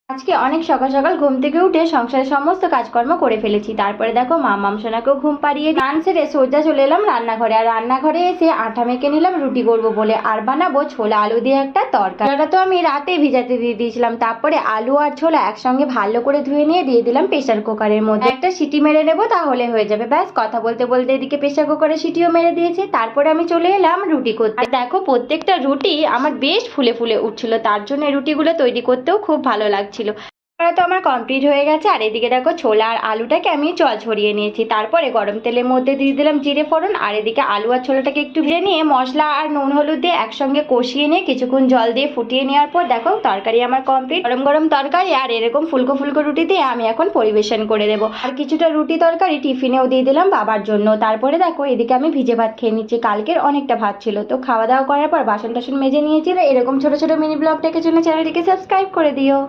আজকে অনেক সকাল সকাল ঘুম থেকে উঠে সংসারের সমস্ত কাজকর্ম করে ফেলেছি। তারপরে দেখো মাম্মাম সোনাকেও ঘুম পাড়িয়ে গান সেরে সোজা চলে এলাম রান্নাঘরে। আর রান্নাঘরে এসে আটা মেখে নিলাম রুটি করবো বলে। আর বানাবো ছোলা আলু দিয়ে একটা তরকারি। ছোলাটা তো আমি রাতে ভিজাতে দিয়ে দিয়েছিলাম। তারপরে আলু আর ছোলা একসঙ্গে ভালো করে ধুয়ে নিয়ে দিয়ে দিলাম প্রেসার কুকারের মধ্যে। একটা সিটি মেরে নেবো, তাহলে হয়ে যাবে। ব্যাস, কথা বলতে বলতে এদিকে প্রেসার কুকারে সিটিও মেরে দিয়েছে। তারপরে আমি চলে এলাম রুটি করতে। আর দেখো প্রত্যেকটা রুটি আমার বেশ ফুলে ফুলে উঠছিল, তার জন্য রুটিগুলো তৈরি করতেও খুব ভালো লাগছিল। তো আমার কমপ্লিট হয়ে গেছে। আর এদিকে দেখো ছোলা আর আলুটাকে আমি জল ছড়িয়ে নিয়েছি। তারপরে গরম তেলের মধ্যে দিয়ে দিলাম জিরে ফোড়ন। আর এদিকে আলু আর ছোলাটাকে একটু ভেজে নিয়ে মশলা আর নুন হলুদ দিয়ে একসঙ্গে কষিয়ে নিয়ে কিছুক্ষণ জল দিয়ে ফুটিয়ে নেওয়ার পর দেখো তরকারি আমার কমপ্লিট। গরম গরম তরকারি আর এরকম ফুলকো ফুলকো রুটি দিয়ে আমি এখন পরিবেশন করে দেবো। আর কিছুটা রুটি তরকারি টিফিনেও দিয়ে দিলাম বাবার জন্য। তারপরে দেখো এদিকে আমি ভিজে ভাত খেয়ে নিচ্ছি। কালকের অনেকটা ভাত ছিল, তো খাওয়া দাওয়া করার পর বাসন টাসন মেজে নিয়েছি। এরকম ছোট ছোট মিনি ব্লগ দেখে জন্য চ্যানেলটিকে সাবস্ক্রাইব করে দিও।